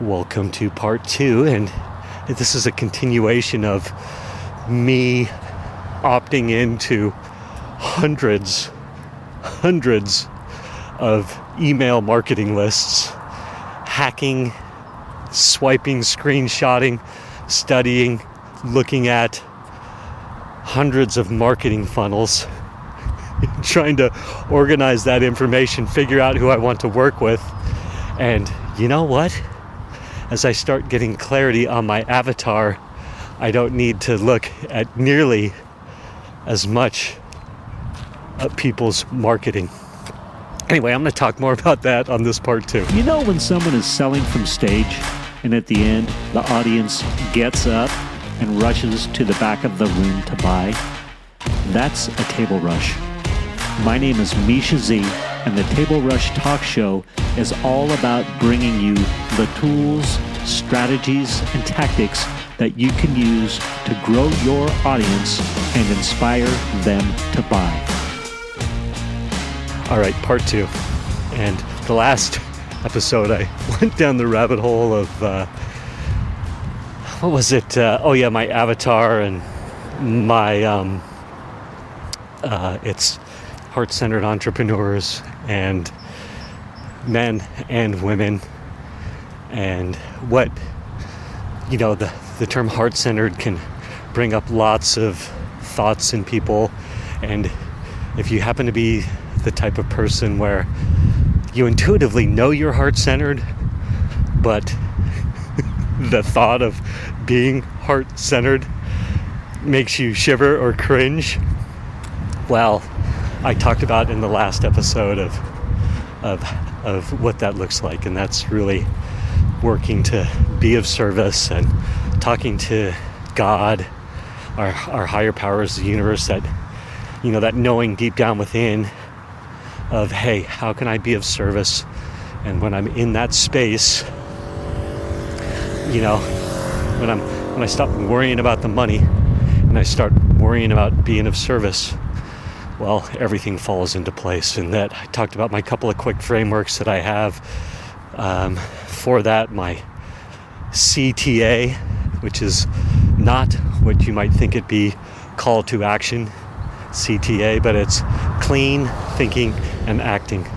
Welcome to part 2, and this is a continuation of me opting into hundreds of email marketing lists, hacking, swiping, screenshotting, studying, looking at hundreds of marketing funnels, trying to organize that information, figure out who I want to work with. And you know what? As I start getting clarity on my avatar, I don't need to look at nearly as much of people's marketing. Anyway, I'm going to talk more about that on this part 2. You know when someone is selling from stage and at the end the audience gets up and rushes to the back of the room to buy? That's a table rush. My name is Mischa Z, and the Table Rush Talk Show is all about bringing you the tools, strategies, and tactics that you can use to grow your audience and inspire them to buy. All right, part 2. And the last episode, I went down the rabbit hole of, what was it? My avatar and my, it's heart-centered entrepreneurs and men and women, and what, the term heart-centered can bring up lots of thoughts in people. And if you happen to be the type of person where you intuitively know you're heart-centered, but the thought of being heart-centered makes you shiver or cringe, well, I talked about in the last episode of what that looks like, and that's really working to be of service and talking to God, our higher powers, the universe, that that knowing deep down within of, hey, how can I be of service? And when I'm in that space, when I stop worrying about the money and I start worrying about being of service, well, everything falls into place. And that I talked about my couple of quick frameworks that I have for that. My CTA, which is not what you might think it'd be, call to action, CTA, but it's clean thinking and acting.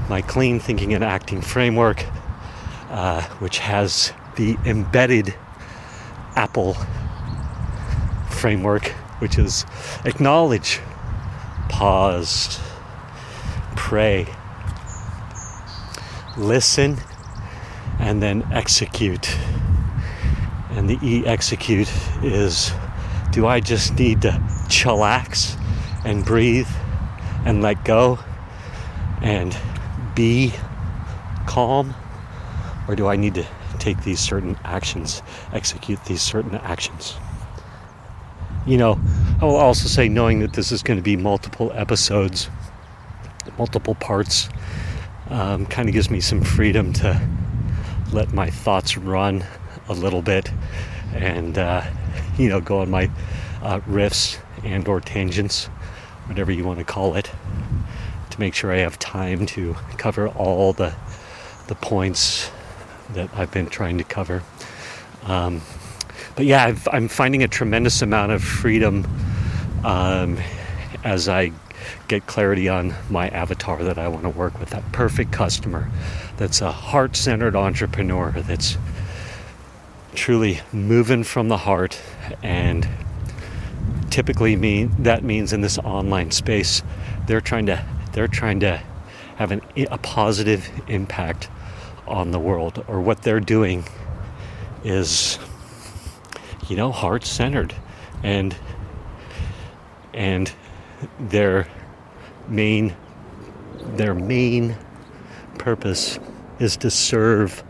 My clean thinking and acting framework, which has the embedded Apple framework, which is acknowledge, pause, pray, listen, and then execute. And the execute is, do I just need to chillax and breathe and let go and be calm? Or do I need to take these certain actions, execute these certain actions? I will also say, knowing that this is going to be multiple episodes, multiple parts, kind of gives me some freedom to let my thoughts run a little bit and, go on my riffs and or tangents, whatever you want to call it, to make sure I have time to cover all the points that I've been trying to cover. But yeah, I'm finding a tremendous amount of freedom as I get clarity on my avatar that I want to work with, that perfect customer that's a heart-centered entrepreneur, that's truly moving from the heart. And typically that means in this online space, they're trying to have a positive impact on the world, or what they're doing is heart-centered, and their main purpose is to serve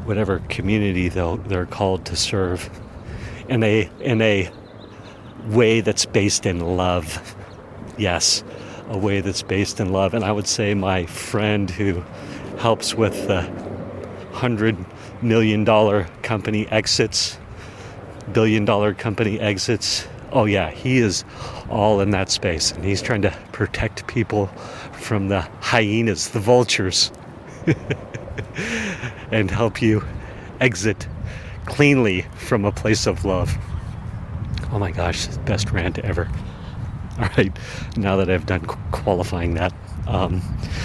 whatever community they're called to serve in a way that's based in love. Yes, a way that's based in love. And I would say my friend who helps with the $100 million company exits, billion-dollar company exits, oh yeah, he is all in that space, and he's trying to protect people from the hyenas, the vultures, and help you exit cleanly from a place of love. Oh my gosh, best rant ever. All right, now that I've done qualifying that.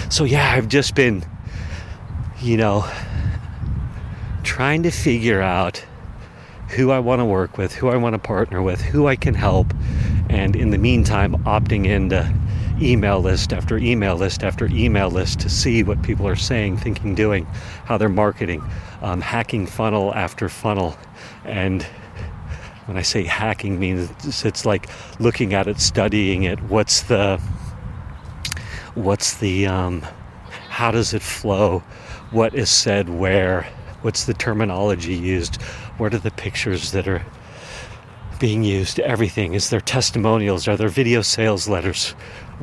So yeah, I've just been, trying to figure out who I want to work with, who I want to partner with, who I can help. And in the meantime, opting into email list after email list after email list to see what people are saying, thinking, doing, how they're marketing, hacking funnel after funnel. And when I say hacking, means it's like looking at it, studying it. What's the how does it flow? What is said where? What's the terminology used? What are the pictures that are being used? Everything. Is there testimonials? Are there video sales letters?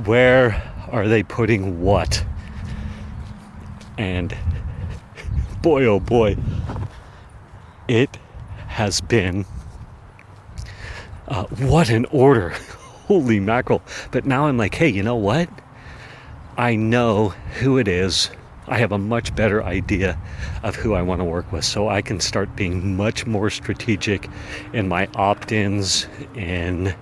Where are they putting what? And boy, oh boy, it has been what an order. Holy mackerel. But now I'm like, hey, you know what? I know who it is. I have a much better idea of who I want to work with, so I can start being much more strategic in my opt-ins, in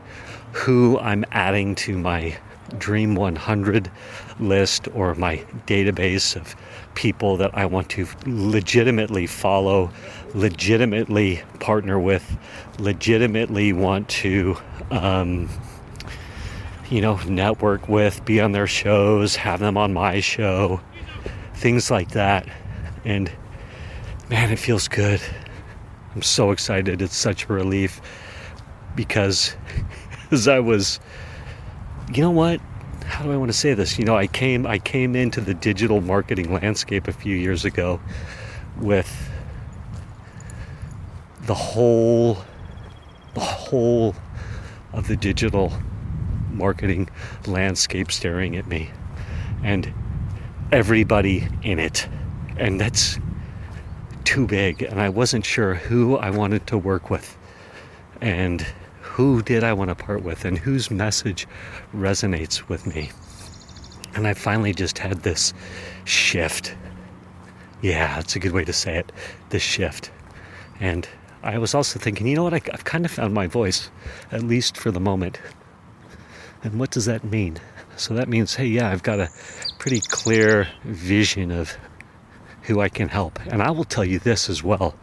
who I'm adding to my Dream 100 list or my database of people that I want to legitimately follow, legitimately partner with, legitimately want to network with, be on their shows, have them on my show, things like that. And man, it feels good. I'm so excited. It's such a relief because as I was, how do I want to say this? I came into the digital marketing landscape a few years ago with the whole of the digital marketing landscape staring at me and everybody in it, and that's too big, and I wasn't sure who I wanted to work with and who did I want to part with and whose message resonates with me. And I finally just had this shift. Yeah, that's a good way to say it, this shift. And I was also thinking, you know what, I've kind of found my voice, at least for the moment. And what does that mean? So that means, hey, yeah, I've got a pretty clear vision of who I can help. And I will tell you this as well.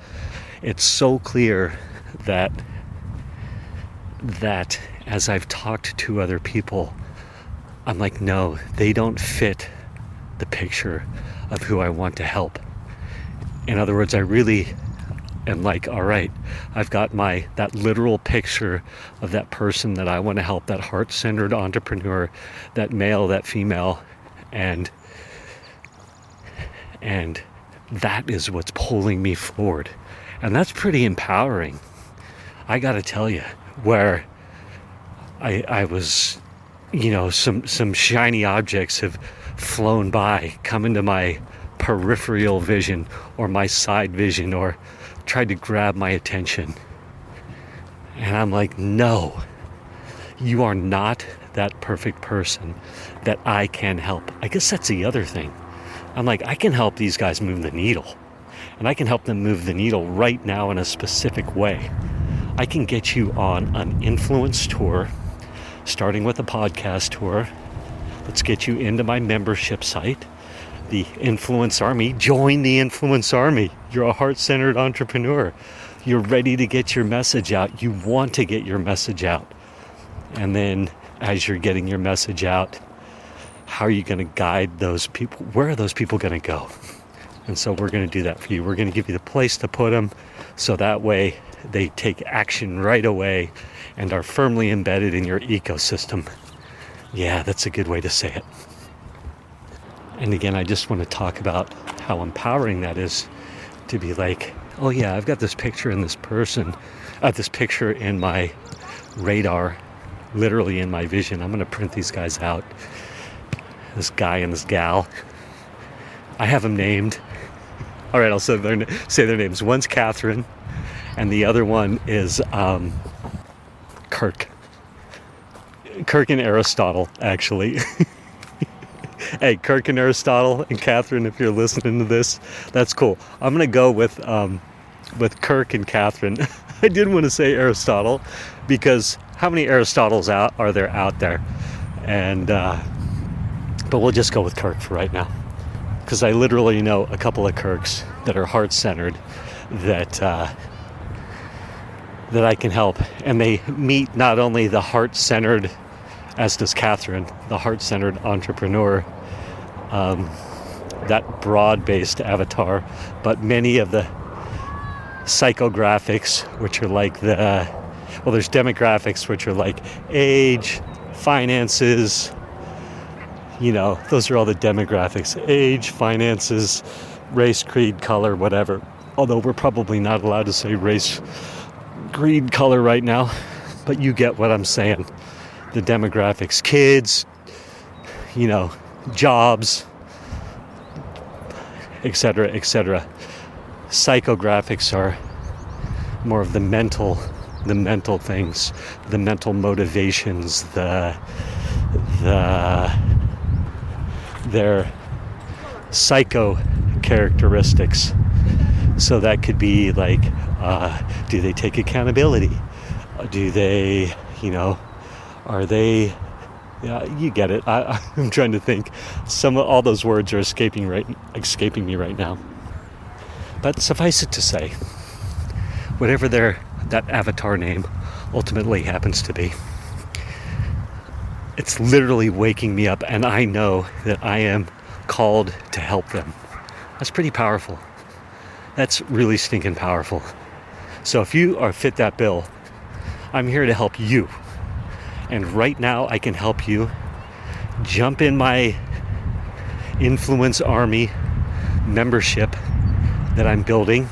It's so clear that as I've talked to other people, I'm like, no, they don't fit the picture of who I want to help. In other words, I really am like, all right, I've got that literal picture of that person that I want to help, that heart-centered entrepreneur, that male, that female, and that is what's pulling me forward. And that's pretty empowering. I got to tell you, where I was, some shiny objects have flown by, come into my peripheral vision or my side vision or tried to grab my attention. And I'm like, no, you are not that perfect person that I can help. I guess that's the other thing. I'm like, I can help these guys move the needle. And I can help them move the needle right now in a specific way. I can get you on an influence tour, starting with a podcast tour. Let's get you into my membership site, the Influence Army. Join the Influence Army. You're a heart-centered entrepreneur. You're ready to get your message out. You want to get your message out. And then as you're getting your message out, how are you going to guide those people? Where are those people going to go? And so we're going to do that for you. We're going to give you the place to put them so that way they take action right away and are firmly embedded in your ecosystem. Yeah, that's a good way to say it. And again, I just want to talk about how empowering that is to be like, oh yeah, I've got this picture in this person, this picture in my radar, literally in my vision. I'm going to print these guys out. This guy and this gal. I have them named. All right, I'll say their names. One's Catherine, and the other one is Kirk. Kirk and Aristotle, actually. Hey, Kirk and Aristotle and Catherine, if you're listening to this, that's cool. I'm going to go with with Kirk and Catherine. I didn't want to say Aristotle because how many Aristotles are there out there? And but we'll just go with Kirk for right now, because I literally know a couple of Kirks that are heart-centered that I can help, and they meet not only the heart-centered, as does Catherine, the heart-centered entrepreneur, that broad-based avatar, but many of the psychographics, which are like there's demographics, which are like age, finances, those are all the demographics: age, finances, race, creed, color, whatever. Although we're probably not allowed to say race, creed, color right now, but you get what I'm saying. The demographics: kids, jobs, etc., etc. Psychographics are more of the mental things, the mental motivations, their psycho characteristics. So that could be like, do they take accountability? Do they, are they, you get it. I'm trying to think. All those words are escaping me right now. But suffice it to say, whatever that avatar name ultimately happens to be, it's literally waking me up, and I know that I am called to help them. That's pretty powerful. That's really stinking powerful. So if you fit that bill, I'm here to help you. And right now I can help you jump in my Influence Army membership that I'm building.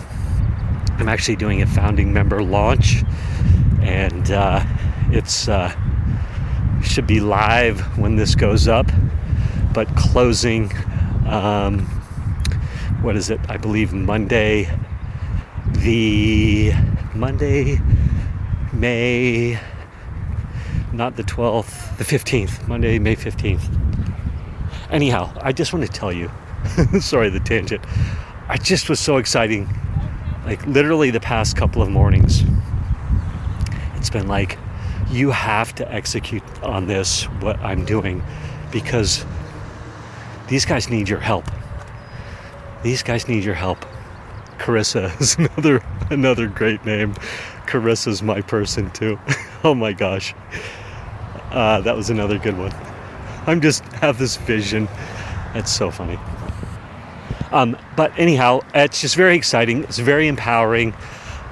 I'm actually doing a founding member launch, and it's should be live when this goes up, but closing I believe Monday, May, not the 12th, the 15th, Monday, May 15th. Anyhow, I just want to tell you, sorry, the tangent. I just was so exciting. Like literally the past couple of mornings, it's been like, you have to execute on this, what I'm doing, because these guys need your help. These guys need your help. Carissa is another great name. Carissa's my person too. Oh my gosh. That was another good one. I'm just have this vision. It's so funny. But anyhow, it's just very exciting. It's very empowering.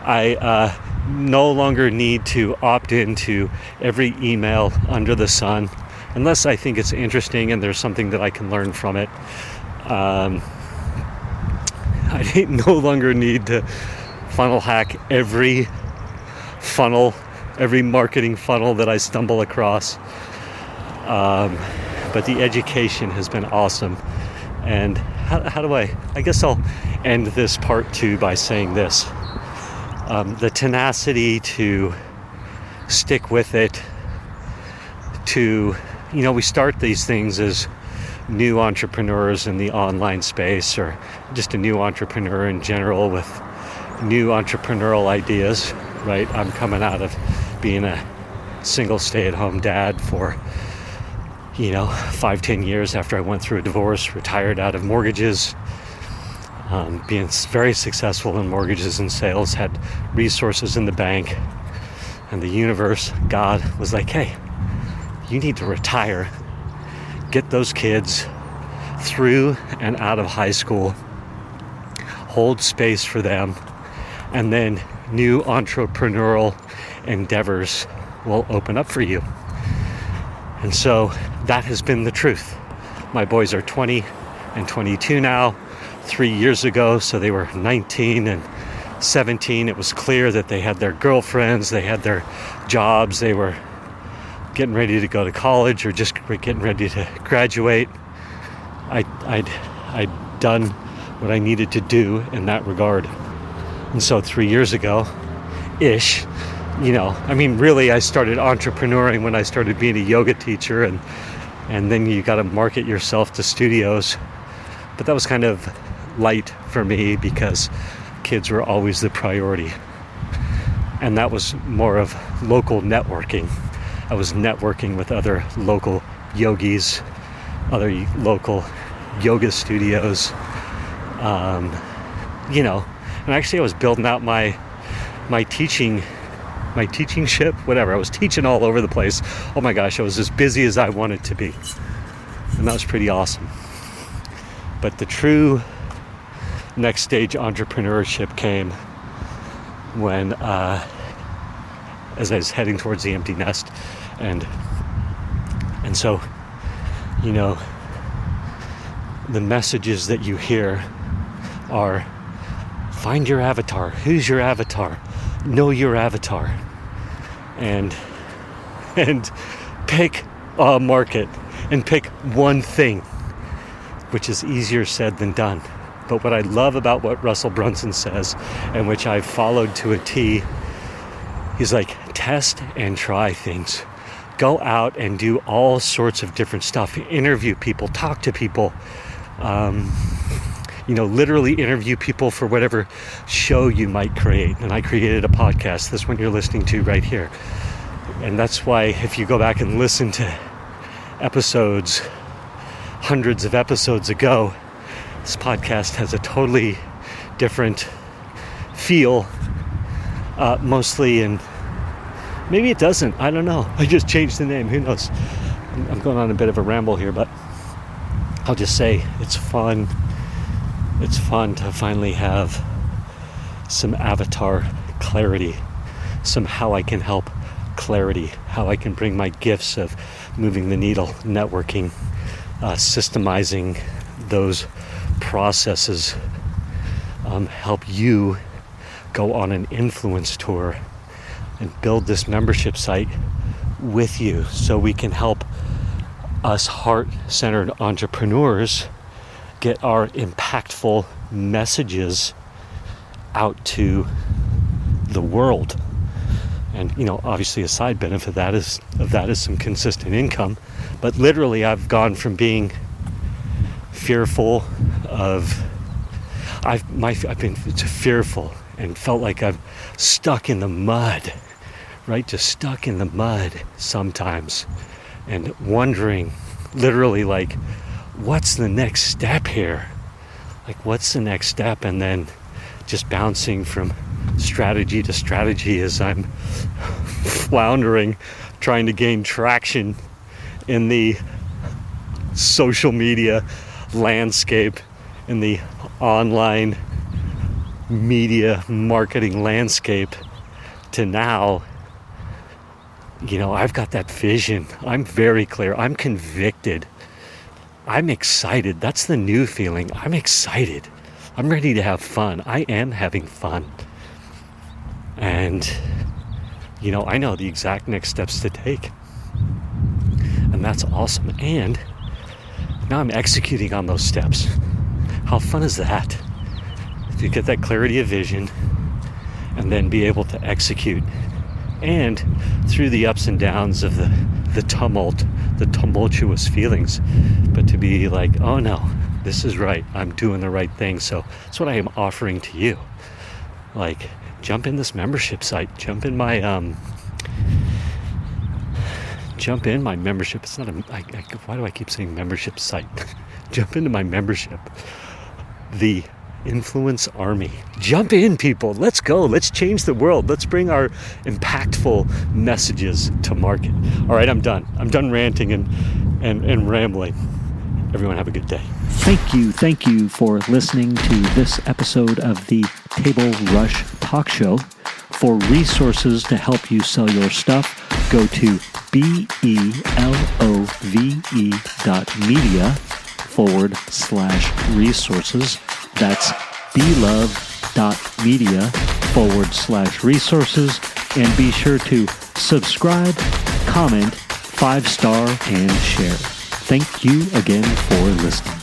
I no longer need to opt into every email under the sun, unless I think it's interesting and there's something that I can learn from it. I no longer need to funnel hack every marketing funnel that I stumble across. But the education has been awesome. And how do I guess I'll end this part 2 by saying this. The tenacity to stick with it, we start these things as new entrepreneurs in the online space, or just a new entrepreneur in general with new entrepreneurial ideas, right? I'm coming out of being a single stay-at-home dad for 5-10 years after I went through a divorce, retired out of mortgages, being very successful in mortgages and sales, had resources in the bank, and the universe, God, was like, hey, you need to retire, get those kids through and out of high school, hold space for them, and then new entrepreneurial endeavors will open up for you. And so that has been the truth. My boys are 20 and 22 now. 3 years ago, so they were 19 and 17. It was clear that they had their girlfriends, they had their jobs, they were getting ready to go to college or just getting ready to graduate. I'd done what I needed to do in that regard. And so 3 years ago, ish, really I started entrepreneuring when I started being a yoga teacher, and then you got to market yourself to studios. But that was kind of light for me because kids were always the priority. And that was more of local networking. I was networking with other local yogis, other local yoga studios, and actually I was building out my teaching ship, whatever. I was teaching all over the place. Oh my gosh, I was as busy as I wanted to be. And that was pretty awesome. But the true next stage entrepreneurship came when, as I was heading towards the empty nest. And so, the messages that you hear are, find your avatar. Who's your avatar? Know your avatar. And pick a market and pick one thing, which is easier said than done. But what I love about what Russell Brunson says, and which I've followed to a T, he's like, test and try things. Go out and do all sorts of different stuff. Interview people, talk to people, literally interview people for whatever show you might create. And I created a podcast, this one you're listening to right here. And that's why if you go back and listen to episodes, hundreds of episodes ago, this podcast has a totally different feel, mostly, and maybe it doesn't. I don't know. I just changed the name. Who knows? I'm going on a bit of a ramble here, but I'll just say it's fun. It's fun to finally have some avatar clarity, some how I can help clarity, how I can bring my gifts of moving the needle, networking, systemizing those processes, help you go on an influence tour and build this membership site with you so we can help us heart-centered entrepreneurs get our impactful messages out to the world. And obviously a side benefit of that is some consistent income. But literally I've gone from being fearful of I've been fearful and felt like I'm stuck in the mud, right? Just stuck in the mud sometimes, and wondering literally like, what's the next step here? Like, what's the next step? And then just bouncing from strategy to strategy as I'm floundering, trying to gain traction in the social media landscape, in the online media marketing landscape, to now, I've got that vision. I'm very clear. I'm convicted. I'm excited. That's the new feeling. I'm excited. I'm ready to have fun. I am having fun. And, I know the exact next steps to take. And that's awesome. And now I'm executing on those steps. How fun is that? To get that clarity of vision and then be able to execute. And through the ups and downs of the tumult, the tumultuous feelings, but to be like, oh no, this is right. I'm doing the right thing. So that's what I am offering to you. Like, jump in this membership site. Jump in my membership. It's not why do I keep saying membership site? Jump into my membership. The Influence Army. Jump in, people. Let's go. Let's change the world. Let's bring our impactful messages to market. All right, I'm done. I'm done ranting and rambling. Everyone have a good day. Thank you for listening to this episode of the Table Rush Talk Show. For resources to help you sell your stuff, go to belove.media/resources. That's belove.media/resources. And be sure to subscribe, comment, 5-star, and share. Thank you again for listening.